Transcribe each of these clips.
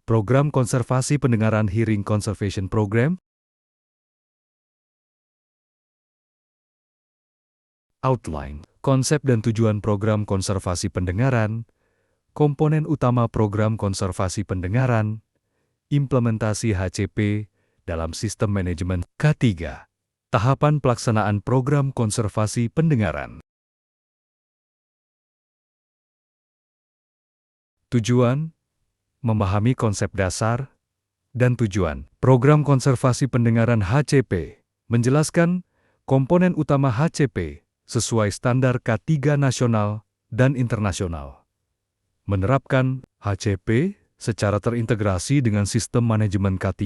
Program Konservasi Pendengaran Hearing Conservation Program. Outline, konsep dan tujuan program konservasi pendengaran, komponen utama program konservasi pendengaran, implementasi HCP dalam sistem manajemen. K3. Tahapan pelaksanaan program konservasi pendengaran. Tujuan, memahami konsep dasar dan tujuan program konservasi pendengaran HCP, menjelaskan komponen utama HCP sesuai standar K3 nasional dan internasional. Menerapkan HCP secara terintegrasi dengan sistem manajemen K3,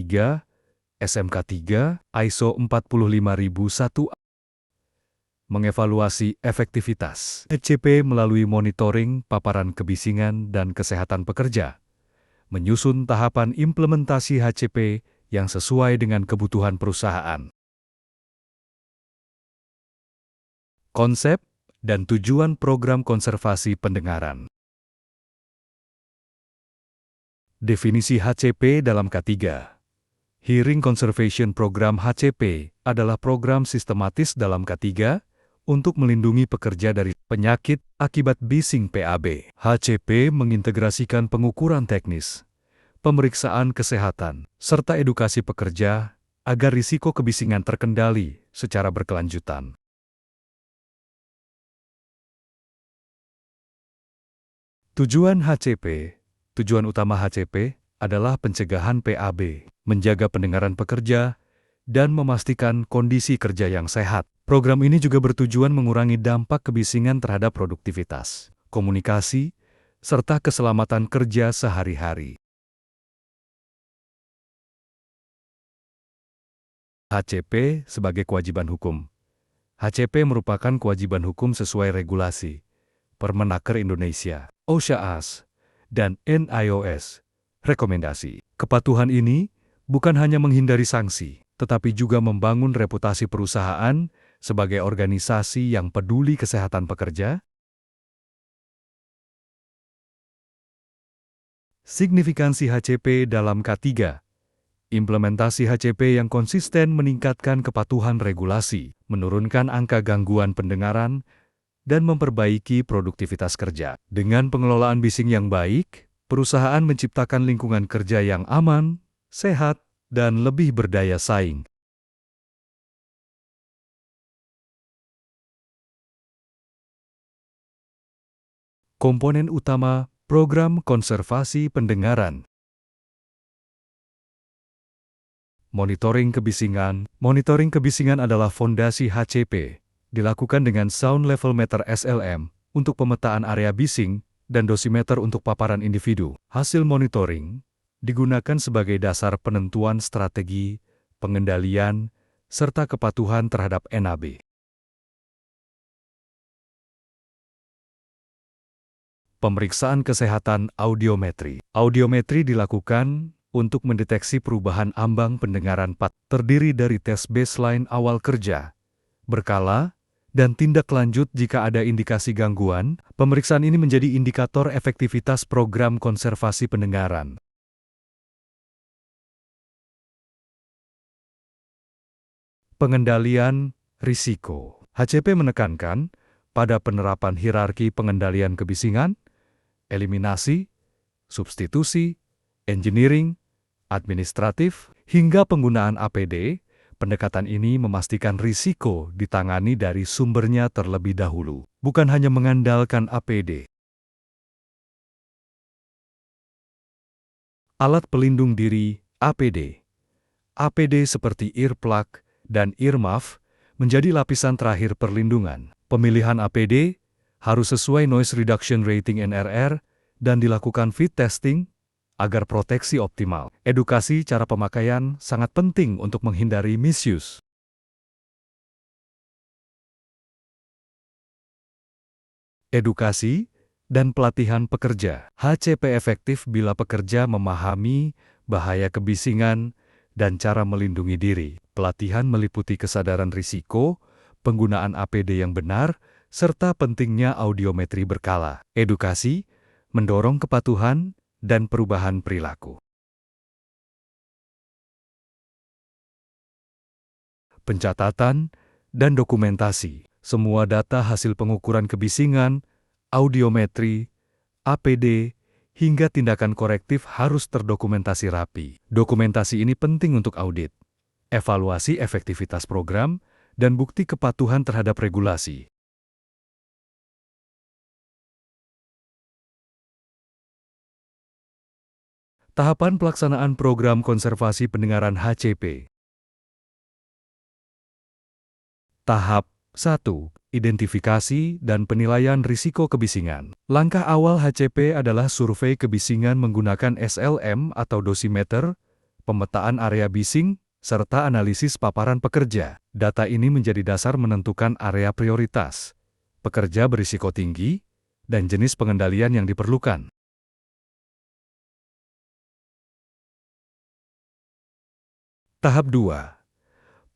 SMK3, ISO 45001. Mengevaluasi efektivitas HCP melalui monitoring paparan kebisingan dan kesehatan pekerja. Menyusun tahapan implementasi HCP yang sesuai dengan kebutuhan perusahaan. Konsep dan tujuan program konservasi pendengaran. Definisi HCP dalam K3. Hearing Conservation Program HCP adalah program sistematis dalam K3 untuk melindungi pekerja dari penyakit akibat bising PAB. HCP mengintegrasikan pengukuran teknis, pemeriksaan kesehatan, serta edukasi pekerja agar risiko kebisingan terkendali secara berkelanjutan. Tujuan HCP, tujuan utama HCP adalah pencegahan PAB, menjaga pendengaran pekerja, dan memastikan kondisi kerja yang sehat. Program ini juga bertujuan mengurangi dampak kebisingan terhadap produktivitas, komunikasi, serta keselamatan kerja sehari-hari. HCP sebagai kewajiban hukum. HCP merupakan kewajiban hukum sesuai regulasi Permenaker Indonesia, OSHA-AS, dan NIOS. Rekomendasi. Kepatuhan ini bukan hanya menghindari sanksi, tetapi juga membangun reputasi perusahaan sebagai organisasi yang peduli kesehatan pekerja. Signifikansi HCP dalam K3. Implementasi HCP yang konsisten meningkatkan kepatuhan regulasi, menurunkan angka gangguan pendengaran, dan memperbaiki produktivitas kerja. Dengan pengelolaan bising yang baik, perusahaan menciptakan lingkungan kerja yang aman, sehat, dan lebih berdaya saing. Komponen utama program konservasi pendengaran. Monitoring kebisingan. Monitoring kebisingan adalah fondasi HCP, dilakukan dengan Sound Level Meter SLM untuk pemetaan area bising dan dosimeter untuk paparan individu. Hasil monitoring digunakan sebagai dasar penentuan strategi, pengendalian, serta kepatuhan terhadap NAB. Pemeriksaan kesehatan audiometri. Audiometri dilakukan untuk mendeteksi perubahan ambang pendengaran terdiri dari tes baseline awal kerja, berkala, dan tindak lanjut jika ada indikasi gangguan. Pemeriksaan ini menjadi indikator efektivitas program konservasi pendengaran. Pengendalian risiko. HCP menekankan pada penerapan hierarki pengendalian kebisingan, eliminasi, substitusi, engineering, administratif, hingga penggunaan APD. Pendekatan ini memastikan risiko ditangani dari sumbernya terlebih dahulu, bukan hanya mengandalkan APD. Alat pelindung diri, APD. APD seperti earplug dan earmuff menjadi lapisan terakhir perlindungan. Pemilihan APD harus sesuai Noise Reduction Rating NRR dan dilakukan fit testing agar proteksi optimal. Edukasi cara pemakaian sangat penting untuk menghindari misuse. Edukasi dan pelatihan pekerja. HCP efektif bila pekerja memahami bahaya kebisingan dan cara melindungi diri. Pelatihan meliputi kesadaran risiko, penggunaan APD yang benar, serta pentingnya audiometri berkala. Edukasi mendorong kepatuhan dan perubahan perilaku. pencatatan, dan dokumentasi. Semua data hasil pengukuran kebisingan, audiometri, APD, hingga tindakan korektif harus terdokumentasi rapi. Dokumentasi ini penting untuk audit, evaluasi efektivitas program, dan bukti kepatuhan terhadap regulasi. Tahapan pelaksanaan program konservasi pendengaran HCP. Tahap 1. Identifikasi dan penilaian risiko kebisingan. Langkah awal HCP adalah survei kebisingan menggunakan SLM atau dosimeter, pemetaan area bising, serta analisis paparan pekerja. Data ini menjadi dasar menentukan area prioritas, pekerja berisiko tinggi, dan jenis pengendalian yang diperlukan. Tahap 2.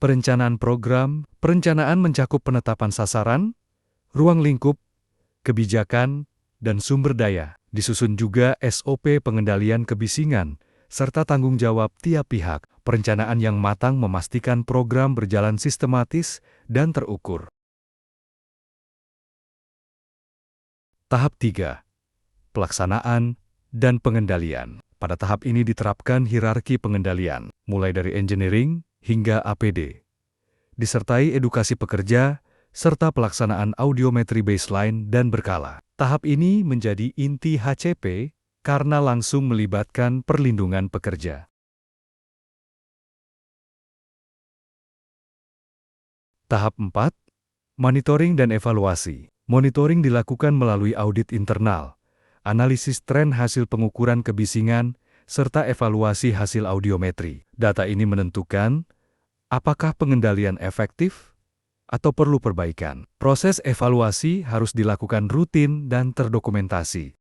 Perencanaan program. Perencanaan mencakup penetapan sasaran, ruang lingkup, kebijakan, dan sumber daya. Disusun juga SOP pengendalian kebisingan, serta tanggung jawab tiap pihak. Perencanaan yang matang memastikan program berjalan sistematis dan terukur. Tahap 3. Pelaksanaan dan pengendalian. Pada tahap ini diterapkan hierarki pengendalian, mulai dari engineering hingga APD. Disertai edukasi pekerja, serta pelaksanaan audiometri baseline dan berkala. Tahap ini menjadi inti HCP karena langsung melibatkan perlindungan pekerja. Tahap 4. Monitoring dan evaluasi. Monitoring dilakukan melalui audit internal, analisis tren hasil pengukuran kebisingan, serta evaluasi hasil audiometri. Data ini menentukan apakah pengendalian efektif atau perlu perbaikan. Proses evaluasi harus dilakukan rutin dan terdokumentasi.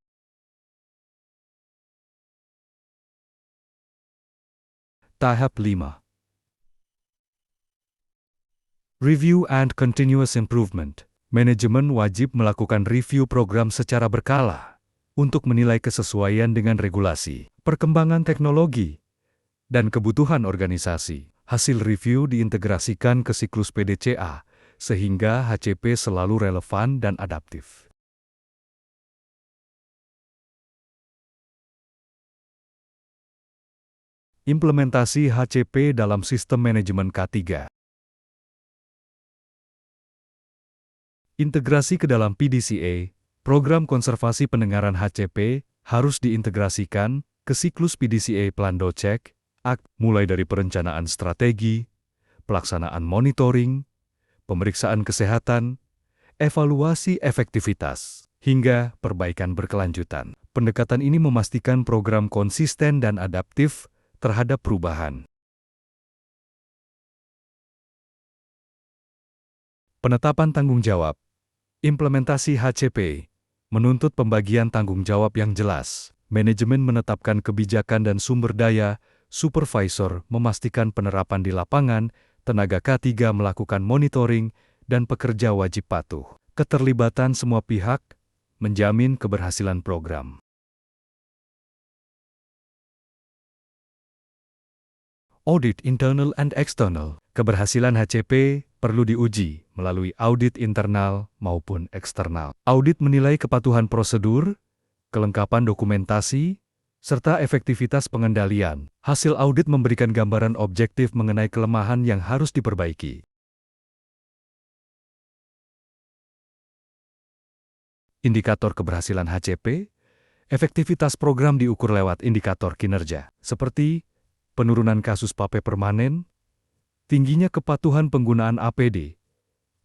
Tahap 5. Review and Continuous Improvement. Manajemen wajib melakukan review program secara berkala untuk menilai kesesuaian dengan regulasi, perkembangan teknologi, dan kebutuhan organisasi. Hasil review diintegrasikan ke siklus PDCA, sehingga HCP selalu relevan dan adaptif. Implementasi HCP dalam sistem manajemen K3. Integrasi ke dalam PDCA, program konservasi pendengaran HCP harus diintegrasikan ke siklus PDCA Plando Check, mulai dari perencanaan strategi, pelaksanaan monitoring, pemeriksaan kesehatan, evaluasi efektivitas, hingga perbaikan berkelanjutan. Pendekatan ini memastikan program konsisten dan adaptif terhadap perubahan. Penetapan tanggung jawab. Implementasi HCP menuntut pembagian tanggung jawab yang jelas. Manajemen menetapkan kebijakan dan sumber daya, supervisor memastikan penerapan di lapangan, tenaga K3 melakukan monitoring, dan pekerja wajib patuh. Keterlibatan semua pihak menjamin keberhasilan program. Audit internal and external. Keberhasilan HCP perlu diuji melalui audit internal maupun eksternal. Audit menilai kepatuhan prosedur, kelengkapan dokumentasi, serta efektivitas pengendalian. Hasil audit memberikan gambaran objektif mengenai kelemahan yang harus diperbaiki. Indikator keberhasilan HCP, efektivitas program diukur lewat indikator kinerja, seperti penurunan kasus PAPE permanen, tingginya kepatuhan penggunaan APD,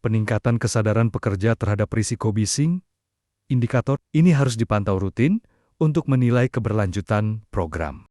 peningkatan kesadaran pekerja terhadap risiko bising. Indikator ini harus dipantau rutin untuk menilai keberlanjutan program.